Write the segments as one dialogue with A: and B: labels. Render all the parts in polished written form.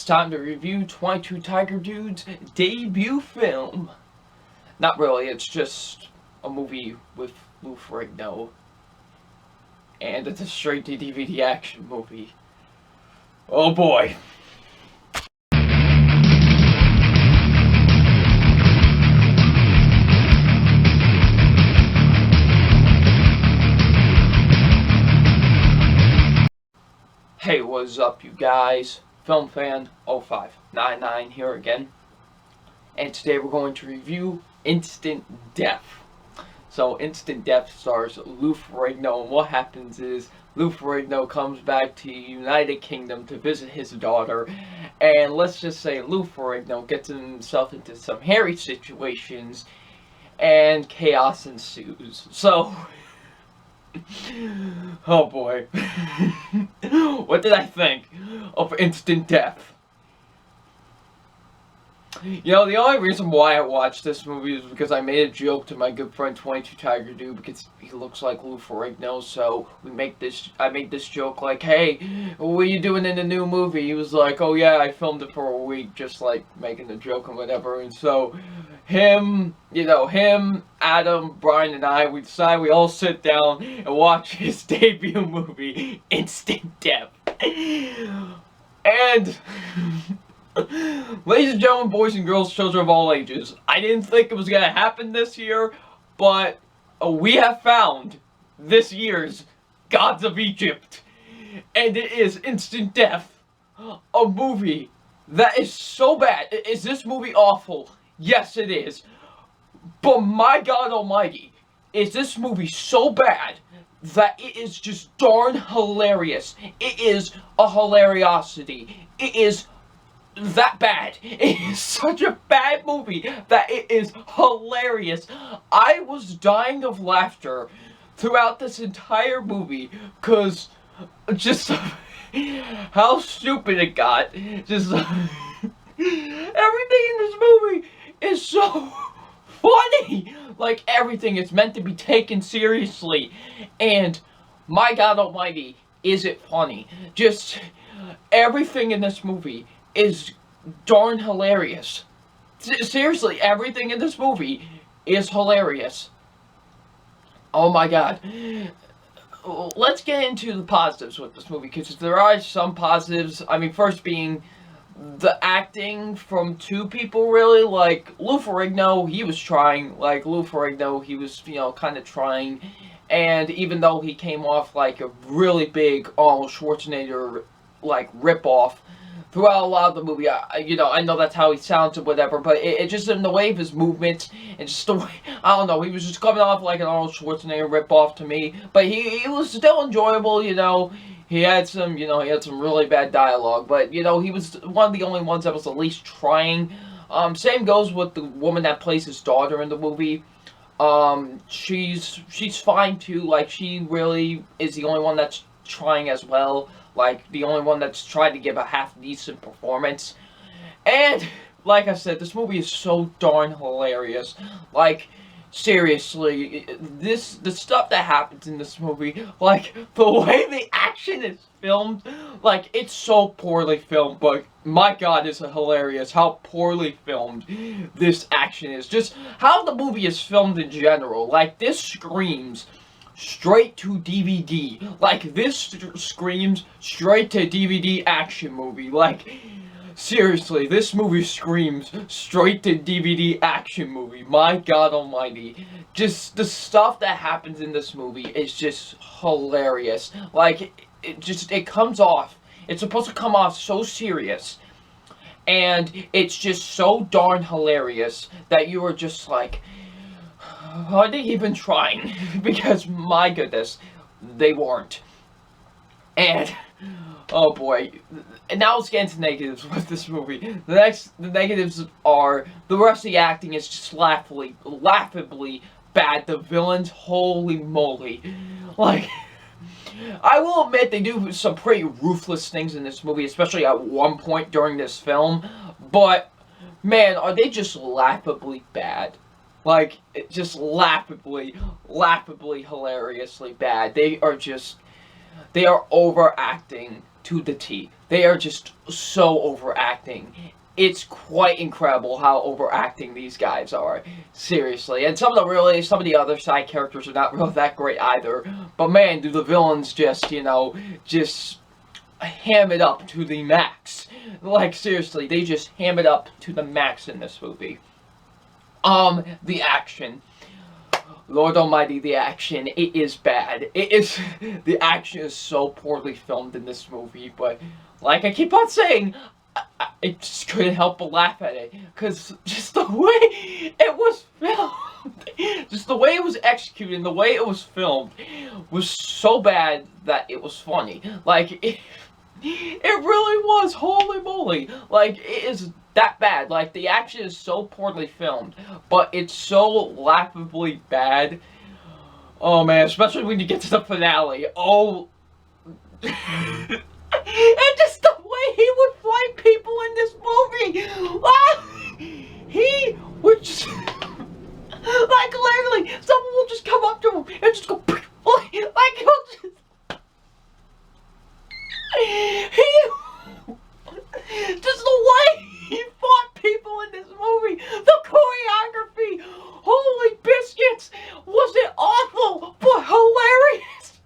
A: It's time to review 22 Tiger Dude's debut film. Not really, it's just a movie with Lou Ferrigno. And it's a straight to DVD action movie. Oh boy. Hey, what's up, you guys? Film Fan 0599 here again. And today we're going to review Instant Death. So, Instant Death stars Lou Ferrigno, and what happens is Lou Ferrigno comes back to United Kingdom to visit his daughter, and let's just say Lou Ferrigno gets himself into some hairy situations, and chaos ensues. So, oh boy. What did I think of Instant Death? You know, the only reason why I watched this movie is because I made a joke to my good friend 22 Tiger Dude because he looks like Lou Ferrigno, so I made this joke like, hey, what are you doing in the new movie? He was like, oh yeah, I filmed it for a week, just like making the joke and whatever, and so him, Adam, Brian, and I, we decided we all sit down and watch his debut movie, Instant Death. And ladies and gentlemen, boys and girls, children of all ages, I didn't think it was going to happen this year, but we have found this year's Gods of Egypt. And it is Instant Death, a movie that is so bad. Is this movie awful? Yes, it is. But my God almighty, is this movie so bad that it is just darn hilarious. It is a hilariosity. It is that bad. It is such a bad movie that it is hilarious. I was dying of laughter throughout this entire movie because just how stupid it got. Just everything in this movie is so funny. Like, everything is meant to be taken seriously, and my God almighty, is it funny. Just everything in this movie is darn hilarious. Seriously, everything in this movie is hilarious. Oh my God. Let's get into the positives with this movie, because there are some positives. I mean, first being the acting from two people, really. Like, Lou Ferrigno, he was trying. Like, Lou Ferrigno, he was, kind of trying. And even though he came off like a really big Arnold Schwarzenegger, like, ripoff throughout a lot of the movie, I know that's how he sounds or whatever, but it just in the way of his movements and just the way, I don't know, he was just coming off like an Arnold Schwarzenegger ripoff to me, but he was still enjoyable, he had some really bad dialogue, but, he was one of the only ones that was at least trying. Same goes with the woman that plays his daughter in the movie. She's fine too, like, she really is the only one that's trying as well. Like, the only one that's tried to give a half-decent performance. And, like I said, this movie is so darn hilarious. Like, seriously, the stuff that happens in this movie, like, the way the action is filmed, like, it's so poorly filmed, but my God, is it hilarious how poorly filmed this action is. Just how the movie is filmed in general. Like, this screams straight to DVD. Like, this screams straight to DVD action movie. Like, seriously, this movie screams straight to DVD action movie. My God almighty. Just the stuff that happens in this movie is just hilarious. Like, it comes off. It's supposed to come off so serious. And it's just so darn hilarious that you are just like, are they even trying? Because, my goodness, they weren't. And, oh boy. And now let's get into negatives with this movie. The negatives are, the rest of the acting is just laughably bad. The villains, holy moly. Like, I will admit they do some pretty ruthless things in this movie, especially at one point during this film. But, man, are they just laughably bad. Like, just laughably hilariously bad. They are overacting to the T. They are just so overacting. It's quite incredible how overacting these guys are. Seriously. And some of the other side characters are not really that great either. But man, do the villains just, just ham it up to the max. Like, seriously, they just ham it up to the max in this movie. The action. Lord Almighty, the action, it is bad. The action is so poorly filmed in this movie, but like I keep on saying, I just couldn't help but laugh at it, because just the way it was filmed, just the way it was executed, and the way it was filmed, was so bad that it was funny. Like, it really was, holy moly. Like, it is that bad. Like, the action is so poorly filmed, but it's so laughably bad. Oh man, especially when you get to the finale. Oh. And just the way he would fight people in this movie. He would just, like, literally, someone will just come up to him and just go, like he'll just, just the way he fought people in this movie, the choreography, holy biscuits, was it awful but hilarious?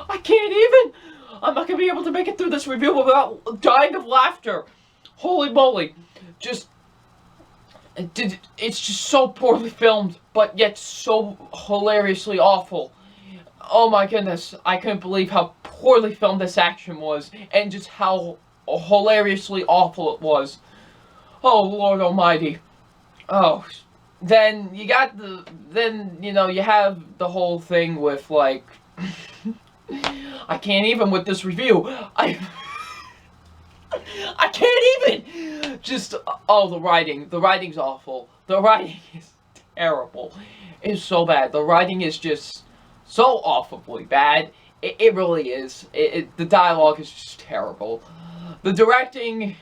A: I can't even. I'm not gonna be able to make it through this review without dying of laughter. Holy moly. It's just so poorly filmed, but yet so hilariously awful. Oh my goodness, I couldn't believe how poorly filmed this action was, and just how hilariously awful it was. Oh, Lord Almighty. Oh, then you got you have the whole thing with, like, I can't even with this review. I can't even. Just, oh, the writing. The writing's awful. The writing is terrible. It's so bad. The writing is just so awfully bad. It really is. The dialogue is just terrible. The directing,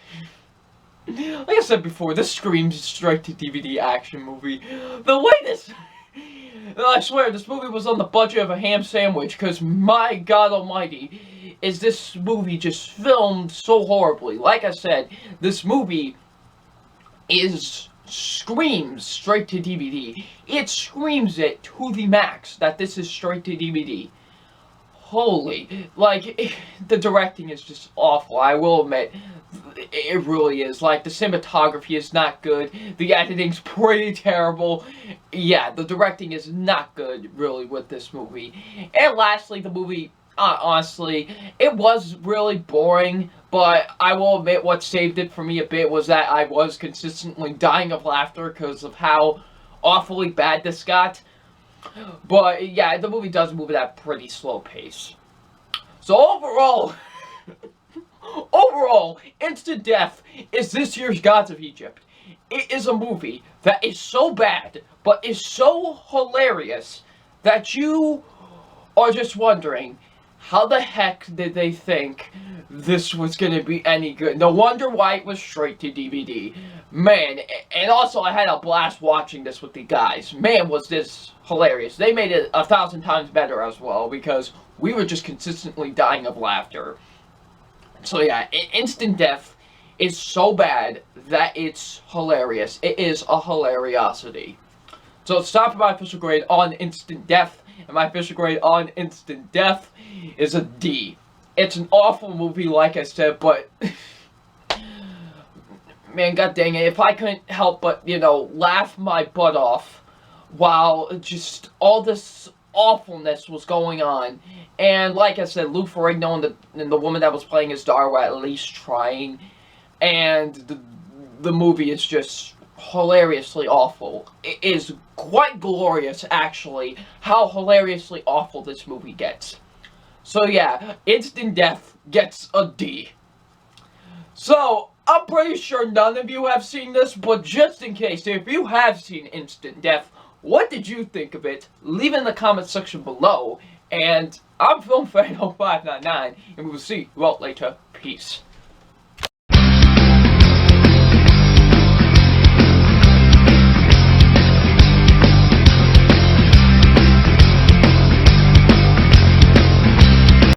A: like I said before, this screams straight-to-DVD action movie. The way this, I swear, this movie was on the budget of a ham sandwich, because my God Almighty, is this movie just filmed so horribly. Like I said, this movie screams straight to DVD. It screams it to the max that this is straight to DVD. Holy, like, the directing is just awful, I will admit. It really is. Like, the cinematography is not good, the editing's pretty terrible. Yeah, the directing is not good, really, with this movie. And lastly, the movie, honestly, it was really boring, but I will admit what saved it for me a bit was that I was consistently dying of laughter because of how awfully bad this got. But, yeah, the movie does move at a pretty slow pace. So, overall, Instant Death is this year's Gods of Egypt. It is a movie that is so bad, but is so hilarious, that you are just wondering, how the heck did they think this was gonna be any good? No wonder why it was straight to DVD. Man, and also I had a blast watching this with the guys. Man, was this hilarious. They made it 1,000 times better as well, because we were just consistently dying of laughter. So yeah, Instant Death is so bad that it's hilarious. It is a hilariosity. So it's time for my official grade on Instant Death. And my official grade on Instant Death is a D. It's an awful movie, like I said, but man, god dang it, if I couldn't help but, laugh my butt off while just all this awfulness was going on. And like I said, Lou Ferrigno and the woman that was playing his daughter were at least trying. And the movie is just hilariously awful. It is quite glorious, actually, how hilariously awful this movie gets. So yeah, Instant Death gets a D. So, I'm pretty sure none of you have seen this, but just in case, if you have seen Instant Death, what did you think of it? Leave it in the comment section below. And I'm FilmFan0599, and we will see you all later. Peace.